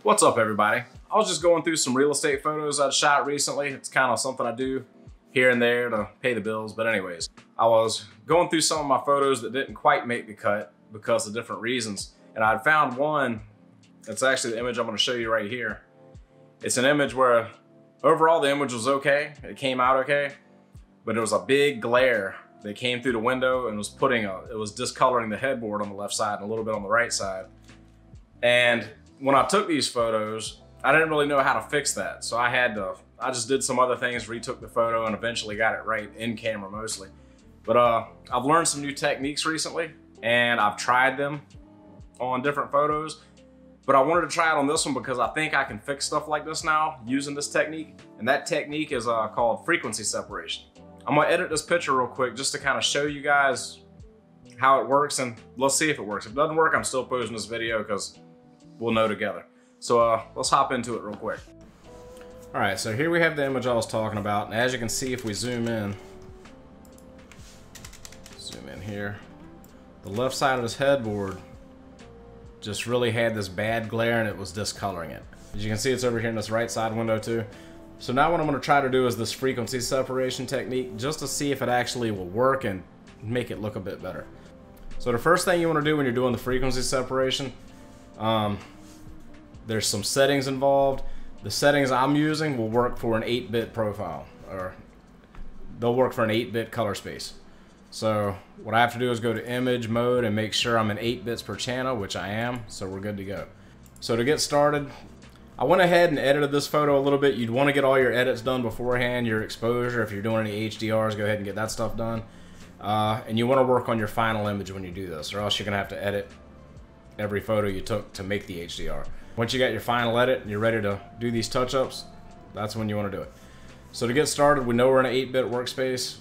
What's up, everybody? I was just going through some real estate photos I'd shot recently. It's kind of something I do here and there to pay the bills. But anyways, I was going through some of my photos that didn't quite make the cut because of different reasons. And I'd found one, that's actually the image I'm gonna show you right here. It's an image where overall the image was okay. It came out okay, but there was a big glare that came through the window and was it was discoloring the headboard on the left side and a little bit on the right side. And when I took these photos, I didn't really know how to fix that. So I just did some other things, retook the photo and eventually got it right in camera mostly. But I've learned some new techniques recently and I've tried them on different photos, but I wanted to try it on this one because I think I can fix stuff like this now using this technique. And that technique is called frequency separation. I'm gonna edit this picture real quick just to kind of show you guys how it works, and let's see if it works. If it doesn't work, I'm still posting this video because we'll know together. So let's hop into it real quick. All right, so here we have the image I was talking about, and as you can see, if we zoom in here, the left side of this headboard just really had this bad glare and it was discoloring it. As you can see, it's over here in this right side window too. So now what I'm gonna try to do is this frequency separation technique just to see if it actually will work and make it look a bit better. So the first thing you wanna do when you're doing the frequency separation, there's some settings involved. The settings I'm using will work for an 8-bit profile, or they'll work for an 8-bit color space. So what I have to do is go to image mode and make sure I'm in 8 bits per channel, which I am, so we're good to go. So to get started, I went ahead and edited this photo a little bit. You'd want to get all your edits done beforehand, your exposure. If you're doing any HDRs, go ahead and get that stuff done. And you want to work on your final image when you do this, or else you're going to have to edit every photo you took to make the HDR. Once you got your final edit and you're ready to do these touch-ups, that's when you want to do it. So to get started, we know we're in an 8-bit workspace.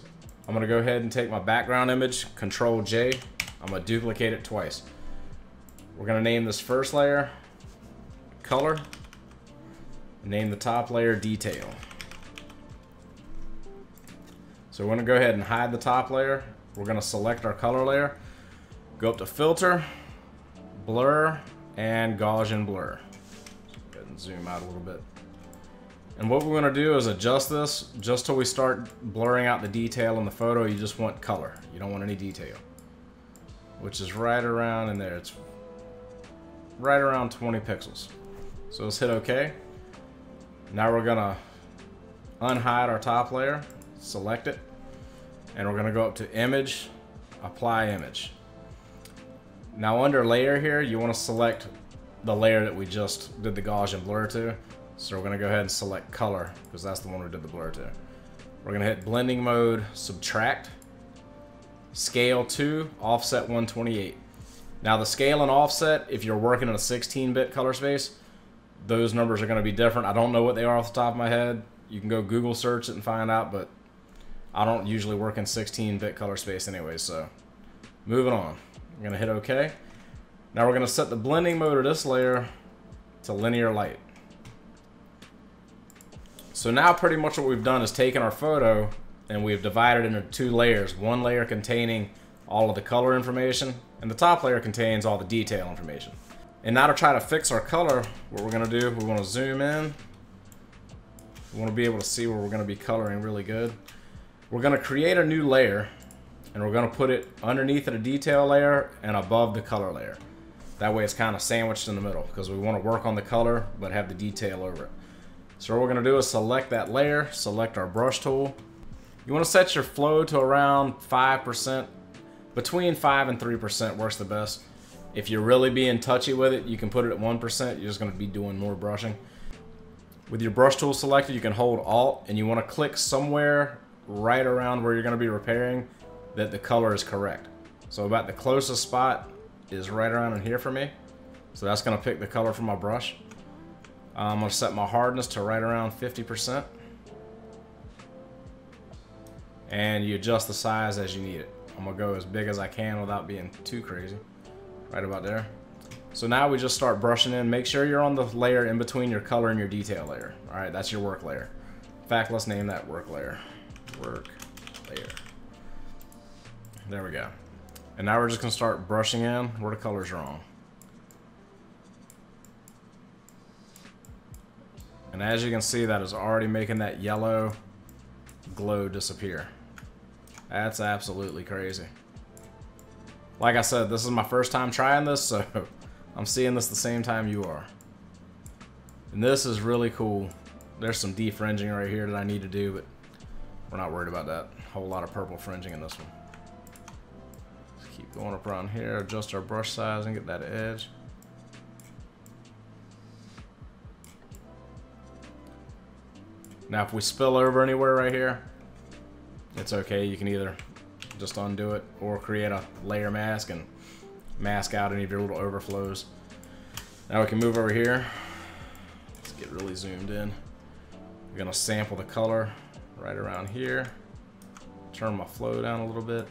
I'm going to go ahead and take my background image, Control J. I'm going to duplicate it twice. We're going to name this first layer Color. Name the top layer Detail. So we're going to go ahead and hide the top layer. We're going to select our color layer. Go up to Filter, Blur, and Gaussian Blur. Go ahead and zoom out a little bit. And what we're going to do is adjust this just till we start blurring out the detail in the photo. You just want color. You don't want any detail. Which is right around in there. It's right around 20 pixels. So let's hit OK. Now we're going to unhide our top layer, select it, and we're going to go up to Image, Apply Image. Now under Layer here, you want to select the layer that we just did the Gaussian blur to. So we're going to go ahead and select Color, because that's the one we did the blur to. We're going to hit Blending Mode, Subtract, Scale 2, Offset 128. Now the scale and offset, if you're working in a 16-bit color space, those numbers are going to be different. I don't know what they are off the top of my head. You can go Google search it and find out, but I don't usually work in 16-bit color space anyway, so moving on. I'm going to hit OK. Now we're going to set the blending mode of this layer to linear light. So now pretty much what we've done is taken our photo and we've divided it into 2 layers. One layer containing all of the color information, and the top layer contains all the detail information. And now to try to fix our color, what we're going to do, we want to zoom in. We want to be able to see where we're going to be coloring really good. We're going to create a new layer, and we're going to put it underneath the detail layer and above the color layer. That way it's kind of sandwiched in the middle, because we want to work on the color but have the detail over it. So what we're going to do is select that layer, select our brush tool. You want to set your flow to around 5%. Between 5 and 3% works the best. If you're really being touchy with it, you can put it at 1%. You're just going to be doing more brushing. With your brush tool selected, you can hold Alt, and you want to click somewhere right around where you're going to be repairing that the color is correct. So about the closest spot is right around in here for me. So that's going to pick the color from my brush. I'm going to set my hardness to right around 50%. And you adjust the size as you need it. I'm going to go as big as I can without being too crazy. Right about there. So now we just start brushing in. Make sure you're on the layer in between your color and your detail layer. Alright, that's your work layer. In fact, let's name that work layer. Work layer. There we go. And now we're just going to start brushing in where the color's wrong. And as you can see, that is already making that yellow glow disappear. That's absolutely crazy. Like I said, this is my first time trying this, so I'm seeing this the same time you are. And this is really cool. There's some defringing right here that I need to do, but we're not worried about that. Whole lot of purple fringing in this one. Let's keep going up around here, adjust our brush size and get that edge. Now if we spill over anywhere right here, it's okay. You can either just undo it or create a layer mask and mask out any of your little overflows. Now we can move over here. Let's get really zoomed in. We're gonna sample the color right around here. Turn my flow down a little bit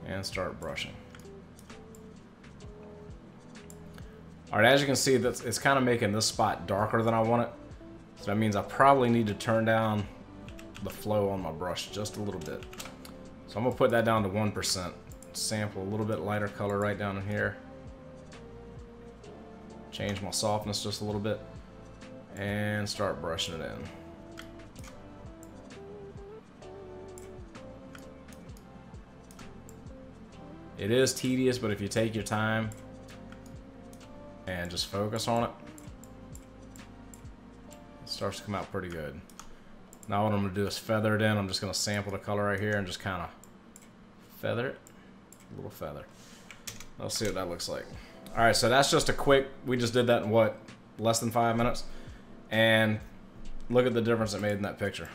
and start brushing. All right, as you can see, it's kind of making this spot darker than I want it. So that means I probably need to turn down the flow on my brush just a little bit. So I'm gonna put that down to 1%. Sample a little bit lighter color right down in here. Change my softness just a little bit and start brushing it in. It is tedious, but if you take your time and just focus on it, it starts to come out pretty good. Now what I'm going to do is feather it in. I'm just going to sample the color right here and just kind of feather it. A little feather. Let's see what that looks like. Alright, so that's just a quick, we just did that in what, less than 5 minutes? And look at the difference it made in that picture.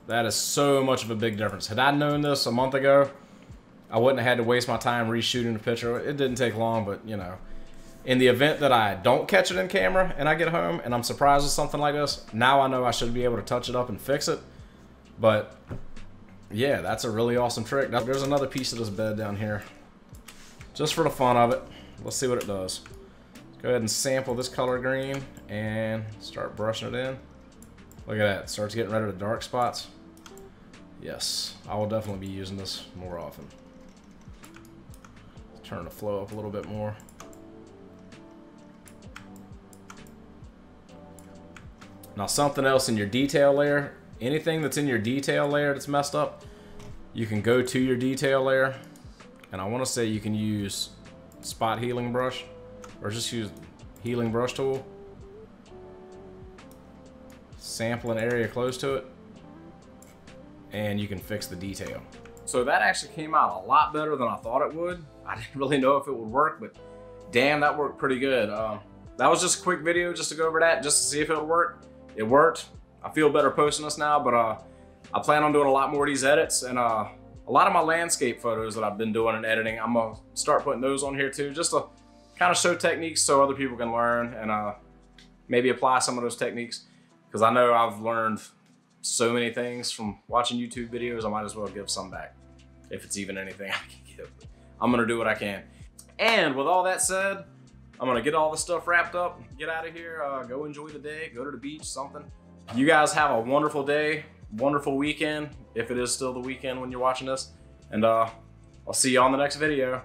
That is so much of a big difference. Had I known this a month ago, I wouldn't have had to waste my time reshooting the picture. It didn't take long, but you know, in the event that I don't catch it in camera and I get home and I'm surprised with something like this, now I know I should be able to touch it up and fix it. But yeah, that's a really awesome trick. Now, there's another piece of this bed down here. Just for the fun of it. Let's see what it does. Go ahead and sample this color green and start brushing it in. Look at that, it starts getting rid of the dark spots. Yes, I will definitely be using this more often. Turn the flow up a little bit more. Now something else in your detail layer, anything that's in your detail layer that's messed up, you can go to your detail layer, and I want to say you can use spot healing brush, or just use healing brush tool. Sample an area close to it, and you can fix the detail. So that actually came out a lot better than I thought it would. I didn't really know if it would work, but damn, that worked pretty good. That was just a quick video just to go over that, just to see if it would work. It worked. I feel better posting this now, but I plan on doing a lot more of these edits, and a lot of my landscape photos that I've been doing and editing, I'm gonna start putting those on here too, just to kind of show techniques so other people can learn and maybe apply some of those techniques, because I know I've learned so many things from watching YouTube videos. I might as well give some back, if it's even anything I can give. I'm gonna do what I can. And with all that said, I'm gonna get all the stuff wrapped up, get out of here, go enjoy the day, go to the beach, something. You guys have a wonderful day, wonderful weekend, if it is still the weekend when you're watching this, and I'll see you on the next video.